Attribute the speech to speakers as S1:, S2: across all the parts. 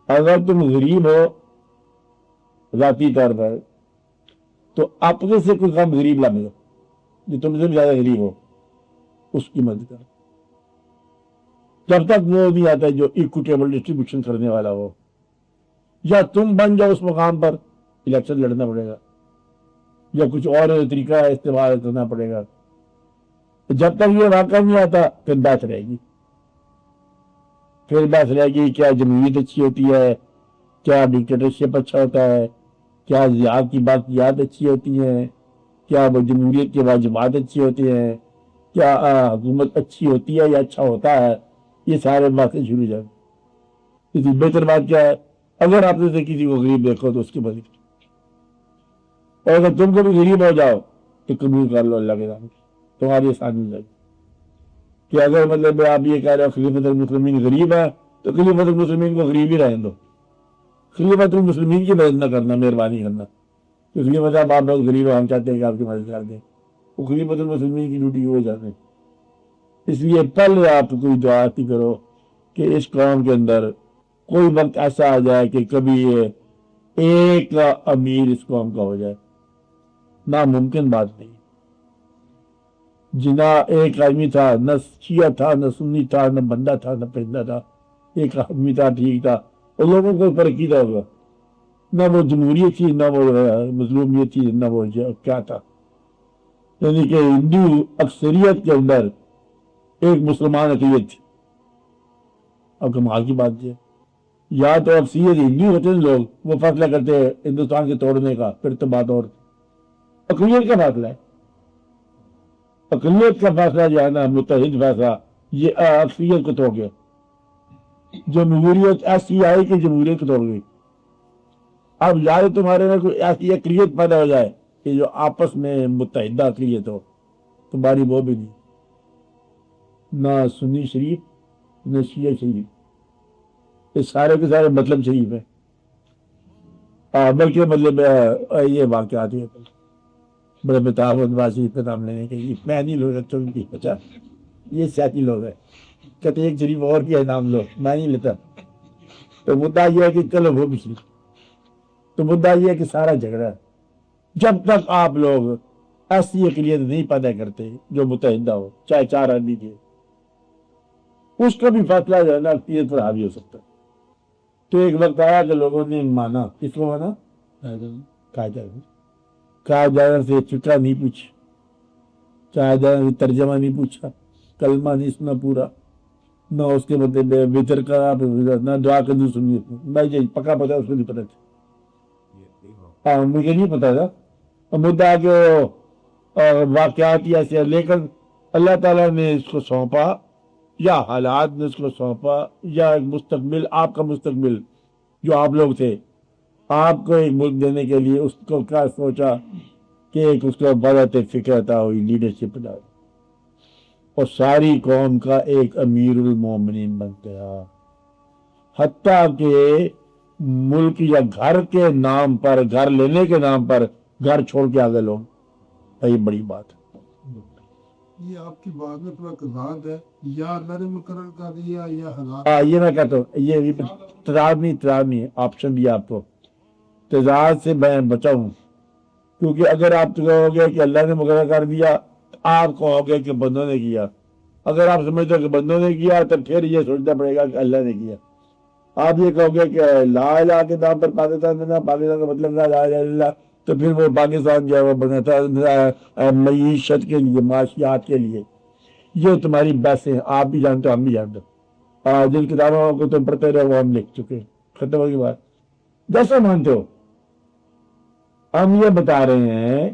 S1: اگر تم غریب ہو ذاتی طور پر تو اپنے سے کوئی کم غریب لا ملو جو تم سے بھی زیادہ غریب ہو، اس کی مدد کرو، جب تک وہ نہیں آتا جو اکوٹیبل ڈسٹریبیوشن کرنے والا ہو، یا تم بن جاؤ اس مقام پر، الیکشن لڑنا پڑے گا یا کچھ اور طریقہ استعمال کرنا پڑے گا۔ جب تک یہ واقعہ نہیں آتا پھر بحث رہے گی، پھر بحث رہے گی کیا جمہوریت اچھی ہوتی ہے، کیا ڈکٹیٹرشپ اچھا ہوتا ہے، کیا ضیاء کی باقیات اچھی ہوتی ہیں، کیا وہ جمہوریت کے واجبات اچھی ہوتے ہیں، کیا حکومت اچھی ہوتی ہے یا اچھا ہوتا ہے، یہ سارے باتیں شروع جائیں۔ اس کی بہتر بات کیا ہے، اگر آپ نے سے کسی کو غریب دیکھو تو اس کی مدد کرو، اور اگر تم کو بھی غریب ہو جاؤ تو قبول کر لو اللہ کے نام سے، تمہاری آسانی ہو جائے گی۔ کہ اگر مطلب آپ یہ کہہ رہے ہو خلیفۃ المسلمین غریب ہے تو خلیفۃ المسلمین کو غریب ہی رہنے دو، خلیفۃ المسلمین کی مدد نہ کرنا، مہربانی کرنا کہ خلیفۃ صاحب آپ لوگ غریب ہو، ہم چاہتے ہیں کہ آپ کی مدد کر دیں، وہ خلیفۃ المسلمین کی ڈیوٹی ہو جاتے ہیں۔ اس لیے پہلے آپ کوئی دعا کی کرو کہ اس قوم کے اندر کوئی وقت ایسا آ جائے کہ کبھی ایک امیر اس قوم کا ہو جائے، ناممکن بات نہیں۔ جنا ایک آدمی تھا، نہ شیعہ تھا نہ سنی تھا نہ بندہ تھا نہ پرندہ تھا، ایک آدمی تھا، ٹھیک تھا، اور لوگوں کو فرق کیا ہوگا، نہ وہ جمہوریت تھی نہ وہ مظلومیت تھی نہ وہ کیا تھا، یعنی کہ ہندو اکثریت کے اندر ایک مسلمان اقلیت تھی۔ اب کمال کی بات ہے، یا تو اکثریت ہندو ہوتے ہیں لوگ، وہ فیصلہ کرتے ہیں ہندوستان کے توڑنے کا، پھر تو بات اور اقلیت کا فیصلہ ہے، اقلیت کا فیصلہ جو ہے نا متحد فیصلہ، یہ اکثریت کو توڑ گیا۔ جمہوریت ایسی آئی کہ جمہوریت کو توڑ گئی۔ اب یار تمہارے میں کوئی ایسی اقلیت پیدا ہو جائے کہ جو آپس میں متحدہ اقلیت ہو، تمہاری وہ بھی نہیں، نہ سنی شریف نہ شیعہ شریف، یہ سارے کے سارے مطلب شریف ہے، بلکہ مطلب یہ واقعات ہی بڑے بتاؤ شریف کا نام لینے کے لیے میں نہیں لوگ اچھا ان کی بچا، یہ سیاسی لوگ ہیں، کہتے ایک شریف اور کیا نام لو، میں نہیں لیتا۔ تو مدعا یہ ہے کہ چلو وہ بھی شریف، تو مدعا یہ ہے کہ سارا جھگڑا ہے۔ جب تک آپ لوگ ایسی اقلیت نہیں پیدا کرتے جو متحدہ ہو، چاہے 4 آدمی تھے، اس کا بھی فیصلہ جو ہے نا اقلیت پر حاوی ہو سکتا ہے۔ تو ایک وقت آیا کہ لوگوں نے مانا، کس کو مانا؟ قائداعظم سے چٹا نہیں پوچھا، قائداعظم سے ترجمہ نہیں پوچھا، کلمہ نہیں سنا پورا، نہ اس کے مطلب وطر کا نہ دعا کا نہیں سنی، میں پکا پتا اس کو نہیں پتا تھا، مجھے نہیں پتا تھا، مدعا کہ واقعات ہی ایسے، لیکن اللہ تعالیٰ نے اس کو سونپا یا حالات نے اس کو سونپا یا مستقبل، آپ کا مستقبل جو آپ لوگ تھے، آپ کو ایک ملک دینے کے لیے اس کو کیا سوچا کہ ایک اس کو بڑھت فکر عطا ہوئی، لیڈرشپ عطا ہوئی، اور ساری قوم کا ایک امیر المومنین بن گیا، حتیٰ کہ ملک یا گھر کے نام پر، گھر لینے کے نام پر گھر چھوڑ کے آگے لوگ، یہ بڑی بات ہے۔
S2: یہ آپ کی بات میں تھوڑا تضاد ہے، یا اللہ نے مقرر کر دیا یا حالات۔
S1: یہ میں کہتا ہوں یہ تضاد نہیں ہے، آپشن دیا آپ کو، تضاد سے میں بچا ہوں، کیونکہ اگر آپ کہو گے کہ اللہ نے مقرر کر دیا، آپ کہو گے کہ بندوں نے کیا، اگر آپ سمجھتے ہو کہ بندوں نے کیا تو پھر یہ سوچنا پڑے گا کہ اللہ نے کیا۔ آپ یہ کہو گے کہ لا الہ کے نام پر پاکستان دینا، پاکستان کا مطلب لا الہ الا اللہ، تو پھر وہ پاکستان جو ہے وہ بنا تھا معیشت کے لیے، معاشیات کے لیے۔ یہ تمہاری بحثیں آپ بھی جانتے ہو ہم بھی جانتے ہو، جن کتابوں کو تم پڑھتے رہو وہ ہم لکھ چکے، ختم ہوگی بات۔ جیسا مانتے ہو، ہم یہ بتا رہے ہیں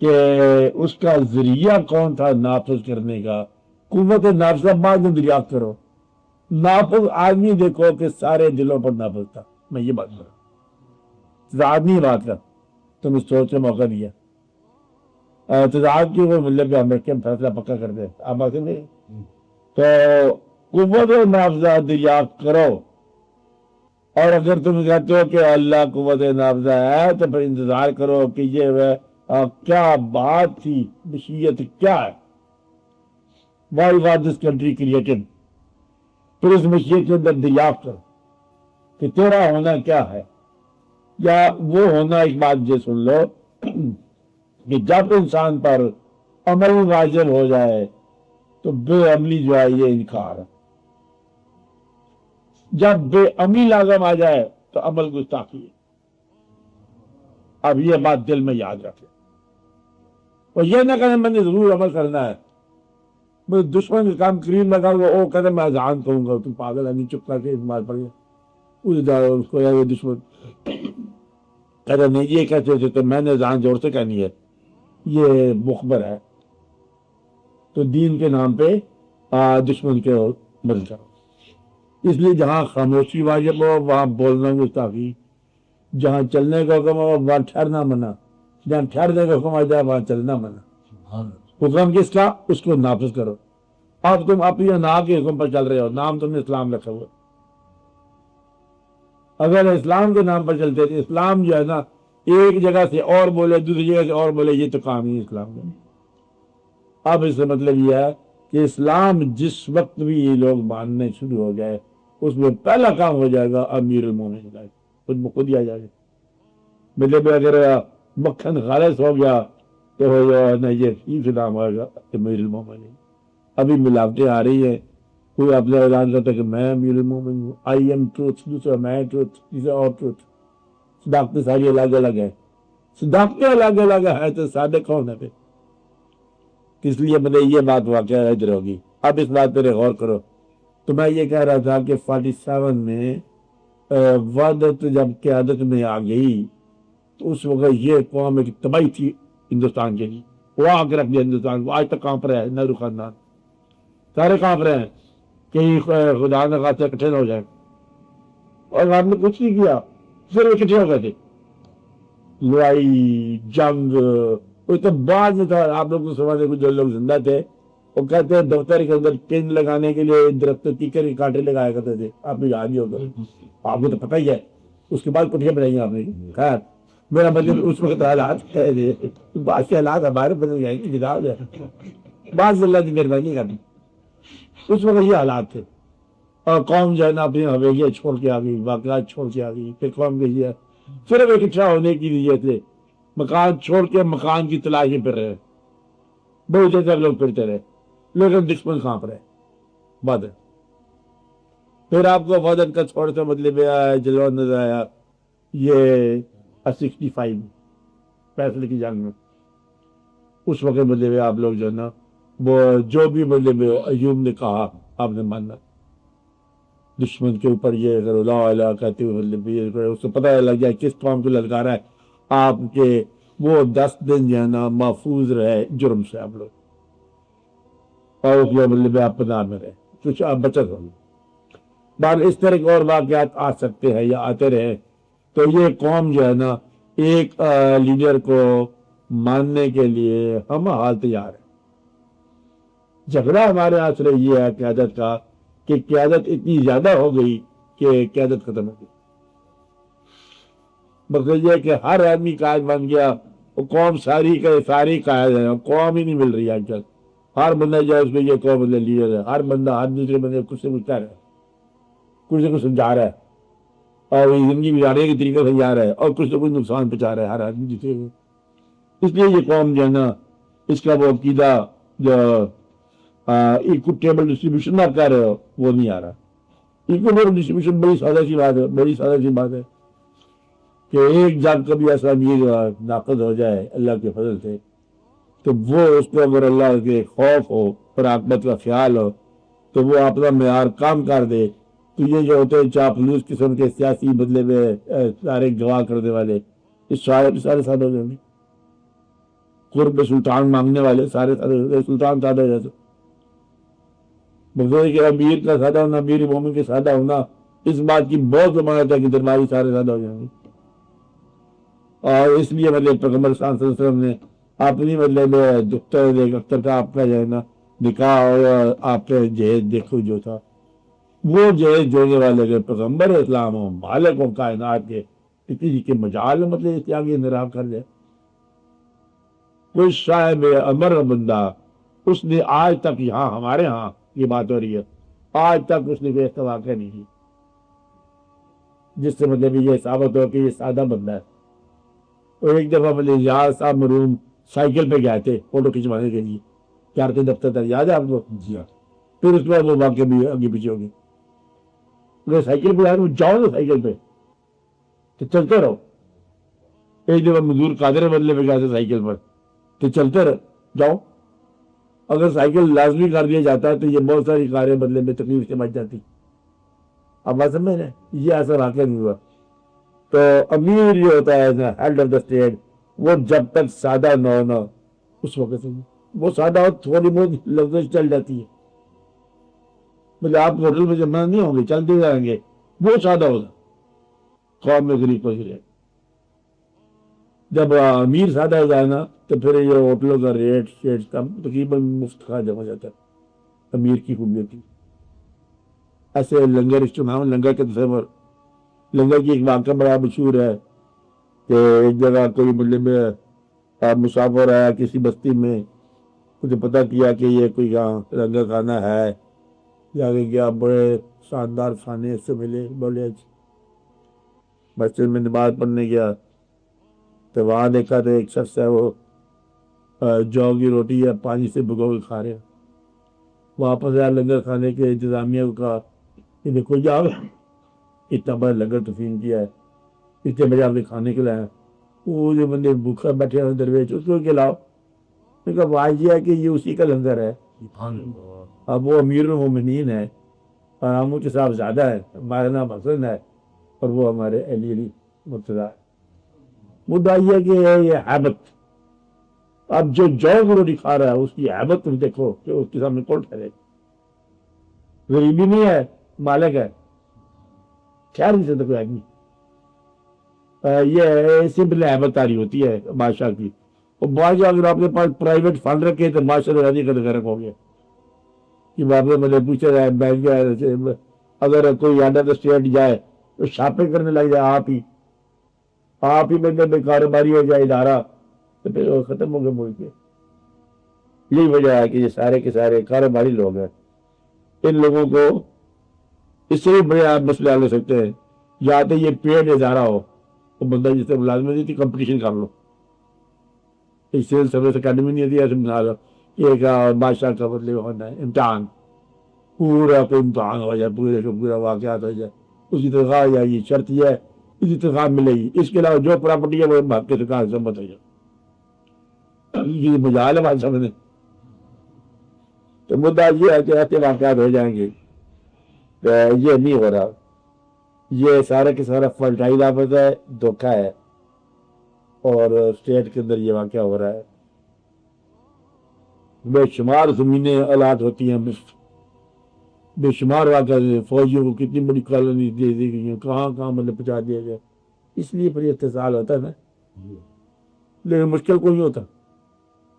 S1: کہ اس کا ذریعہ کون تھا نافذ کرنے کا، قوت نافذہ بعد میں دریافت کرو، نافذ آدمی دیکھو کہ سارے دلوں پر نافذ تھا۔ میں یہ بات کروں، آدمی بات کا تم اس سوچ کا موقع دیا، تضاد کی وہ مطلب ہم رکھ کے فیصلہ پکا کر دیں، آپ بات نہیں، تو قوت نافذہ دریافت کرو، اور اگر تم کہتے ہو کہ اللہ قوت نافذہ ہے تو پھر انتظار کرو کہ یہ کیا بات تھی، مشیت کیا ہے، why was this country created، پھر اس مشیت کے اندر دریافت کرو، کہ تیرا ہونا کیا ہے، یا وہ ہونا، ایک بات یہ سن لو کہ جب انسان پر عمل واجب ہو جائے تو بے عملی جو ہے یہ انکار ہے، جب بے عملی لازم آ جائے تو عمل گستاخی ہے۔ اب یہ بات دل میں یاد رکھیں، اور یہ نہ کہنا میں نے ضرور عمل کرنا ہے، مجھے دشمن کا کام کریم لگا ہوا وہ کہتے میں اذان کہوں گا، تم پاگل نہیں، چپ کر کے مار پڑ گیا اس کو یہ دشمن کہتا نہیں یہ کہتے تھے تو میں نے اذان زور سے کہنی ہے، یہ مخبر ہے۔ تو دین کے نام پہ دشمن کے مل جاؤ۔ اس لیے جہاں خاموشی واجب ہو وہاں بولنا گستاخی، جہاں چلنے کا حکم ہو وہاں ٹھہرنا منع، جہاں ٹھہرنے کا حکم آ جائے وہاں چلنا منع۔ حکم کس کا؟ اس کو نافذ کرو۔ اب تم اپنی انا کے حکم پر چل رہے ہو، نام تم نے اسلام رکھا ہوا، اگر اسلام کے نام پر چلتے تھے، اسلام جو ہے نا ایک جگہ سے اور بولے دوسری جگہ سے اور بولے، یہ تو کام ہی اسلام کا۔ اب اس کا مطلب یہ ہے کہ اسلام جس وقت بھی یہ لوگ ماننے شروع ہو گئے اس میں پہلا کام ہو جائے گا امیر المومنین کا، خود بخود ہی آ جائے گا۔ مطلب اگر مکھن خالص ہو گیا تو ہو نا یہ اسلام ہوگا امیر المومنین۔ ابھی ملاوٹیں آ رہی ہیں، کوئی اپنا اعلان کرتا ہے کہ میں امیر المومنین ہوں، آئی ایم ٹروتھ، دوسرا میں ٹروتھ، تیسرا اور ٹروتھ۔ صداقتیں ساری الگ الگ ہیں، صداقتیں الگ الگ ہے تو صادق کون ہے پھر؟ اس لیے مطلب یہ بات واقعہ ادھر ہوگی۔ اب اس بات پر غور کرو۔ تو میں یہ کہہ رہا تھا کہ 47 میں وحدت جب قیادت میں آ گئی تو اس وقت یہ قوم ایک تباہی تھی ہندوستان کے لیے، وہ آ کے رکھ دیا ہندوستان کو، آج تک کانپ رہا ہے نہرو خاندان، سارے کانپ رہے ہیں کہ خدا نہ خاصہ اکٹھے نہ ہو جائے، اور آپ نے کچھ نہیں کیا، صرف اکٹھے ہو گئے تھے۔ لڑائی جنگ وہ تو بعد میں تھا، آپ لوگ کو سمجھنے کو جو لوگ زندہ تھے وہ کہتے ہیں دفتر کے اندر پن لگانے کے لیے درختوں کی کانٹے لگایا کرتے تھے، آپ نے یاد ہی ہوگا، آپ کو تو پتہ ہی ہے۔ اس کے بعد کٹھیاں بنائی آپ نے، خیر میرا مطلب اس وقت حالات ہے، بعض کے حالات ہمارے بدل گئے کہ جناب ہے، بعض اللہ کی مہربانی کرنی، اس وقت یہ حالات تھے۔ اور قوم جو ہے نا اپنی حویلیاں چھوڑ کے آ گئی، واقعات چھوڑ کے آ گئی، پھر قوم گئی ہے صرف اکٹھا ہونے کی نیت سے مکان چھوڑ کے مکان کی تلاش میں پھر رہے، بہت سے لوگ پھرتے رہے، لیکن دشمن کہاں پر ہے بدر۔ پھر آپ کو وعدت کا چھوڑ سے مطلب جلوہ نظر آیا یہ 65 فیصلے کی جنگ میں، اس وقت مطلب آپ لوگ جو ہے نا وہ جو بھی مطلب ایوب نے کہا آپ نے ماننا، دشمن کے اوپر یہ کرو لا الہ کہتے ہوئے مطلب یہ کرو، اس کو پتہ لگ جائے کس قوم کو للکارا ہے، آپ کے وہ 10 دن جو ہے نا محفوظ رہے جرم سے آپ لوگ، اور اس لیے مطلب آپ پناہ میں رہے، کچھ آپ بچت ہوگی۔ بعد اس طرح کے اور واقعات آ سکتے ہیں یا آتے رہے، تو یہ قوم جو ہے نا ایک لیڈر کو ماننے کے لیے ہم حال تیار ہیں۔ جھگڑا ہمارے ہاتھ سے یہ ہے قیادت کا کہ قیادت اتنی زیادہ ہو گئی کہ قیادت ختم ہو گئی۔ مطلب یہ کہ ہر آدمی قائد بن گیا، وہ قوم ساری قائد ہے، قوم ہی نہیں مل رہی آج کل، ہر بندہ جو ہے اس میں یہ قوم لیڈر ہے، ہر بندہ ہر دوسرے بندے کچھ سے کچھ کہہ رہا ہے، کچھ سے کچھ سمجھا رہا ہے، اور زندگی گزارنے کے طریقے سے جا رہا ہے، اور کچھ سے کچھ نقصان پہنچا رہا ہے ہر آدمی دوسرے کو۔ اس لیے یہ قوم جو ہے نا اس کا وہ عقیدہ جو ایکوٹیبل ڈسٹریبیوشن نہ کر رہے ہو وہ نہیں آ رہا۔ ایکوٹیبل ڈسٹریبیوشن بڑی سادہ سی بات ہے، بڑی سادہ سی بات ہے کہ ایک جب کبھی ایسا امیر ناقد ہو جائے اللہ کے فضل سے تو وہ اس کو اگر اللہ کے خوف ہو اور عاقبت کا خیال ہو تو وہ اپنا معیار کام کر دے، تو یہ جو ہوتے ہیں چاپلوس قسم کے سیاسی بدلے میں سارے گواہ کرنے والے اس سارے سادہ ہو جائیں گے، قرب سلطان مانگنے والے سارے سلطان سادہ ہو جاتے۔ مطلب کہ امیر کا سادہ ہونا، امیر مومن کے سادہ ہونا اس بات کی بہت ضمانت ہے کہ درباری سارے سادہ ہو جائیں گے۔ اور اس لیے مطلب پیغمبر صلی اللہ علیہ وسلم نے اپنی مطلب دختر اختر کا آپ کا جو ہے نا نکاح اور آپ کے جہیز دیکھو جو تھا وہ جہیز جوڑنے والے کے پیغمبر اسلام و مالک و کائنات کے کسی کے مجال میں مطلب اس کے آگے انحراف کر جائے۔ کوئی صاحب امر بندہ اس نے آج تک یہاں ہمارے ہاں یہ بات ہو رہی ہے، آج تک اس نے کوئی ایسا واقعہ نہیں کی، جس سے مطلب یہ ثابت ہو کہ یہ سادہ بندہ ہے. اور ایک دفعہ مطلب یار صاحب مرحوم سائیکل پہ گئے تھے فوٹو کھنچوانے کے لیے, چار کے دفتر تک, یاد ہے آپ کو؟
S2: جی ہاں.
S1: پھر اس کے بعد وہ واقعہ بھی آگے پیچھے ہوگی. اگر سائیکل پہ آئے جاؤ نا سائیکل پہ تو چلتے رہو. ایک دفعہ مزدور قادر بدلے پہ گئے تھے سائیکل پر, تو چلتے رہو جاؤ. اگر سائیکل لازمی کر دیا جاتا ہے تو یہ بہت ساری کاریں بدلے میں تکلیف سے بچ جاتی. اب بات سمجھ رہے ہیں, یہ ایسا واقعہ نہیں ہوا. تو امیر جو ہوتا ہے ہیڈ آف دا اسٹیٹ, وہ جب تک سادہ نہ ہونا اس وقت سے وہ سادہ ہو تھوڑی بہت لفظ چل جاتی ہے. مطلب آپ ہوٹل میں جمع نہیں ہوں گے, چلتے جائیں گے, وہ سادہ ہوگا. قوم میں غریب کو رہے. جب امیر سادہ ہو جائے نا تو پھر یہ ہوٹلوں کا ریٹ شیٹ کم تقریباً مفت کھا جمع جاتا ہے. امیر کی خوبیت کی ایسے لنگر اجتماع, لنگر کے تصور, لنگر کی ایک واقعہ بڑا مشہور ہے کہ ایک جگہ کوئی مطلب مسافر آیا کسی بستی میں, مجھے پتہ کیا کہ یہ کوئی لنگر کھانا ہے, جا کے گیا, بڑے شاندار کھانے سے ملے. بولے مسجد میں نماز پڑھنے گیا تو وہاں دیکھا تو ایک شخص ہے وہ جو کی روٹی ہے پانی سے بھگو کے کھا رہے ہیں. واپس آیا لنگر کھانے کے انتظامیہ کو کہا کہ دیکھو جاؤ اتنا بڑا لنگر تقسیم کیا ہے, اتنے بجے آپ نے کھانے کے لایا. وہ جو بندے بھوکا بیٹھے ہیں درویش اس کو کھلاؤ. میں کہا واضح یہ ہے کہ یہ اسی کا لنگر ہے. اب وہ امیر المومنین ہے اور ہم کے صاحب زیادہ ہے, ہمارا نام حسن ہے اور وہ ہمارے علی مرتضیٰ ہے. مدعا یہ کہ یہ حیبت, اب جو کی روٹی کھا رہا ہے اس کی حیبت تم دیکھو کہ اس کے سامنے کون ٹھہرے. غریبی نہیں ہے, مالک ہے, ٹھہر نہیں سکتا کوئی آدمی. یہ سمپل حیبت تاری ہوتی ہے بادشاہ کی. اور بادشاہ اگر آپ کے پاس پرائیویٹ فنڈ رکھے تو بادشاہ راضی کر کے رکھو گے کہ واپس مجھے پوچھا جائے بینک جائے, اگر کوئی ہیڈ آف اسٹیٹ جائے تو شاپنگ کرنے لگ جائے آپ ہی میں کاروباری ہو جائے ادارہ تو پھر وہ ختم ہو گئے ملک کے. یہی وجہ ہے کہ یہ سارے کے سارے کاروباری لوگ ہیں. ان لوگوں کو اس سے بھی بڑے آپ مسئلے حل ہو سکتے ہیں. یا تو یہ پیڈ ادارہ ہو, وہ بندہ جس سے ملازمت دی تھی کمپٹیشن کر لو. سیل سروس اکیڈمی نہیں ہوتی, ایسے بنا لو ایک بادشاہ کا مطلب ہونا ہے امتحان, پورا کوئی امتحان ہو جائے, پورے کا پورا واقعات ہو جائے, اس کی تنخواہ آ جائے گی, شرط یہ ہے اس کی تنخواہ ملے گی, اس کے علاوہ جو پراپرٹی ہے وہ بھاگ کے تنخواہ سے مت ہو جائے. یہ مجال ہے بادشاہ میں. تو مدعا یہ ہے کہ ایسے واقعات ہو جائیں گے. یہ نہیں ہو رہا, یہ سارا کے سارا فلٹائی آفت ہے, دھوکہ ہے, اور اسٹیٹ کے اندر یہ واقعہ ہو رہا ہے. بے شمار زمینیں الات ہوتی ہیں, بے شمار واقعہ فوجیوں کو کتنی بڑی کالونی دے دی گئی ہیں, کہاں کہاں مطلب پہنچا دیا گیا. اس لیے پھر اتصال ہوتا ہے نا, لیکن مشکل کوئی ہوتا.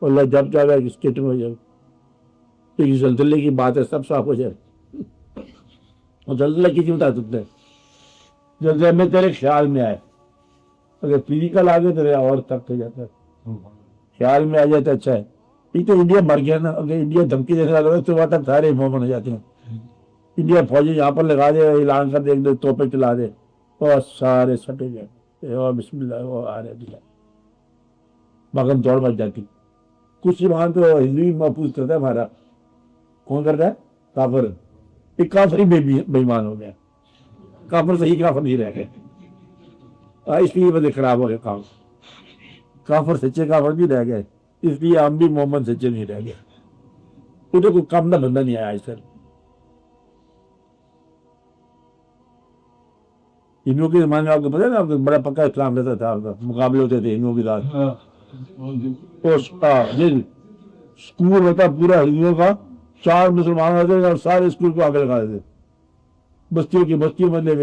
S1: اللہ جب چاہے کہ اسکیٹنگ ہو جائے. ایک زلزلے کی بات ہے, سب صاف ہو جائے. اور زلزلہ کسی بتا سکتے ہیں, زلزلہ میں تیرے خیال میں آئے, اگر فزیکل آ گئے تو اور تک ہو جاتا ہے, خیال میں آ جاتا ہے. اچھا ہے یہ تو انڈیا مر گیا نا, اگر انڈیا دھمکی دینے والا تو وہاں تک سارے مومن ہو جاتے ہیں. انڈیا فوجی یہاں پر لگا دے, اعلان کر دے, ایک دو توپے چلا دے اور سارے سٹے جائیں, اور بسم اللہ وہ آ رہے دلہ بغم دوڑ بچ جاتی. کچھ وہاں تو ہندو ہی محفوظ کرتا ہے ہمارا. کون کرتا ہے؟ کافر. ایک کافر ہی بےمان ہو گیا, کافر صحیح کافر نہیں رہ گئے. اس لیے بدے خراب ہو گئے کام. کافر سچے کافر بھی رہ گئے, اس لیے ہم بھی محمد سچے نہیں رہ گئے. انہیں کوئی کم نہ بندہ نہیں آیا. اس طرح ہندوؤں کے زمانے میں آپ کو پتا ہے نا, بڑا پکا اسلام رہتا تھا, آپ کا مقابلے ہوتے تھے ہندوؤں کے ساتھ. اسکول ہوتا پورا ہندوؤں کا, 4 مسلمان ہوتے اور سارے اسکول کو آگے لگا دیتے. بستیوں کی بستیوں مطلب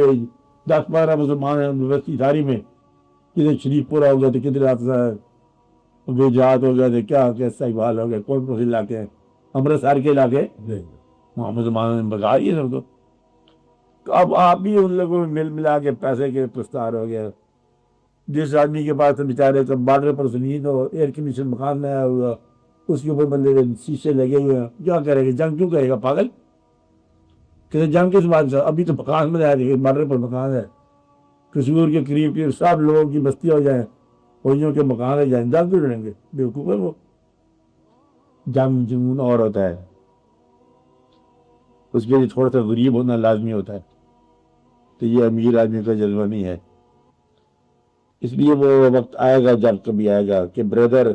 S1: 10-12 مسلمان ہیں بستی ساری میں. کدھر شریف پورا ہو گیا تھے, کدھر جات ہو گیا تھے, کیا کیسا اقبال ہو گیا, کون کون سے علاقے ہیں, امرتسر کے علاقے وہاں مسلمانوں نے بگا دیے سب کو. اب آپ بھی ان لوگوں میں مل ملا کے پیسے کے پرستار ہو گیا. جس آدمی کے پاس بیچارے تو بارڈر پر زمین ہو, ایئر کنڈیشن مکان نیا ہوا, اس کے اوپر بندے شیشے لگے ہوئے ہیں, کیا کرے گا, جنگ کیوں کرے گا پاگل. کسی جنگ کس بات سے, ابھی تو مکان میں آ رہی ہے, بارڈر پر مکان ہے, قصور کے قریب کے سب لوگوں کی بستیاں ہو جائیں، فوجیوں کے مکان ہے جائیں، جنگ کیوں لڑیں گے؟ بیوقوف ہے وہ۔ جنگ جنون اور ہوتا ہے، اس کے لیے تھوڑا سا غریب ہونا لازمی ہوتا ہے، تو یہ امیر آدمی کا جذبہ نہیں ہے۔ اس لیے وہ وقت آئے گا جب کبھی آئے گا کہ brother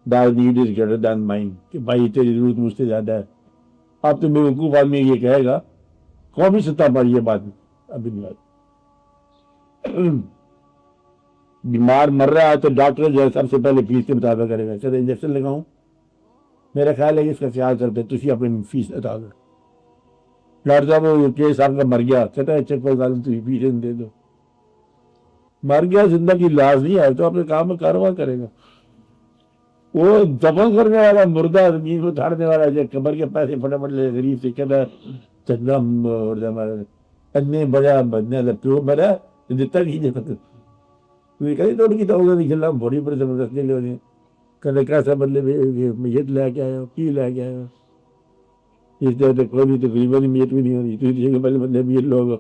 S1: thy need is greater than mine، کہ بھائی تیری ضرورت مجھ سے زیادہ ہے۔ اب تو بیوقوف آدمی یہ کہے گا، قومی سطح پر یہ بات ابھی نہیں آتی۔ بیمار مر رہا ہے تو ڈاکٹر جو ہے سب سے پہلے فیس کے مطابق کرے گا، کہتے انجیکشن لگاؤں، میرا خیال ہے کہ اس کا خیال کرتے تھی اپنی فیس ادا کر۔ ڈاکٹر صاحب وہ کیس آپ کا مر گیا، کہتا ہے اچھا کوئی بات نہیں، تجھے فیس دے دو۔ مر گیا، زندگی لاز نہیں ہے تو اپنے کام میں کاروبار کرے گا۔ وہ دفن کرنے والا مردہ زمین کو اٹھانے والا جو قبر کے پیسے فٹافٹ لے غریب سے کہتا ہے چندہ مردہ مارا انے بڑا بدنے والا پیو مرا دیتا کیجیے کہیں تو ان کی تو ہوگا نہیں کھلا بڑی بڑی زبردستی لے ہونے کہتے کیسا بدلے میت لے کے آیا کی لے کے آیا اس طرح کوئی بھی تقریباً میت بھی نہیں ہو رہی تو پہلے بدلے میت لوگ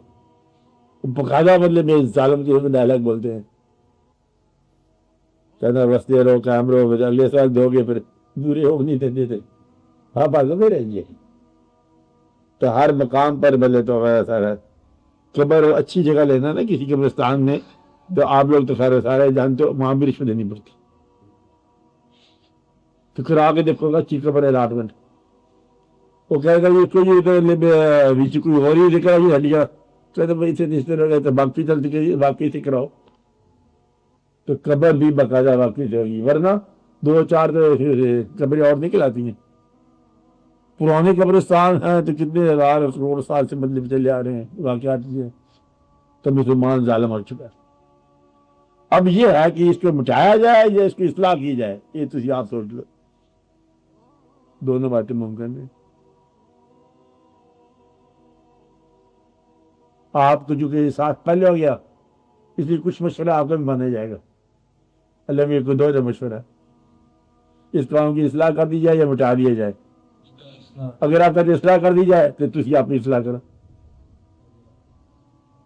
S1: بقاعدہ بدلے میں ظالم کے ڈائلاگ بولتے ہیں، کہنا رستے رہو کام رہو اگلے سال دو گے پھر دورے ہو نہیں دیتے تھے، ہاں بازو میں رہیے۔ تو ہر مقام پر بلے تو سارا قبر اچھی جگہ لینا نا کسی قبرستان میں، تو آپ لوگ تو سارے جانتے ہو وہاں بھی رشوت دینی پڑتی، تو کرا کے دیکھو گا اچھی قبر الاٹمنٹ، وہ کہے گا یہ کوئی ہو رہی ذکر ہے ہڈیاں کہتے بھائی سے رشتے رہے تو باقی چلتی باقی سے کراؤ، تو قبر بھی باقاعدہ واقعی سے ہوگی، ورنہ دو چار تو قبریں اور نہیں کہلاتی ہیں۔ پرانے قبرستان ہیں تو کتنے ہزار کروڑ سال سے بدلے چلے آ رہے ہیں واقعات یہ، تو مسلمان ظالم ہو چکا ہے۔ اب یہ ہے کہ اس کو مٹایا جائے یا اس کی اصلاح کی جائے، یہ تو آپ سوچ لو، دونوں باتیں ممکن ہیں۔ آپ کو جو کہ ساتھ پہلے ہو گیا اس لیے کچھ مشورہ آپ کا بھی مانا جائے گا، اللہ میں کو دو مشورہ، اس کام کی اصلاح کر دی جائے یا مٹا دیا جائے۔ اگر آپ کا اصلاح کر دی جائے تو تھی اپنی اصلاح کرو۔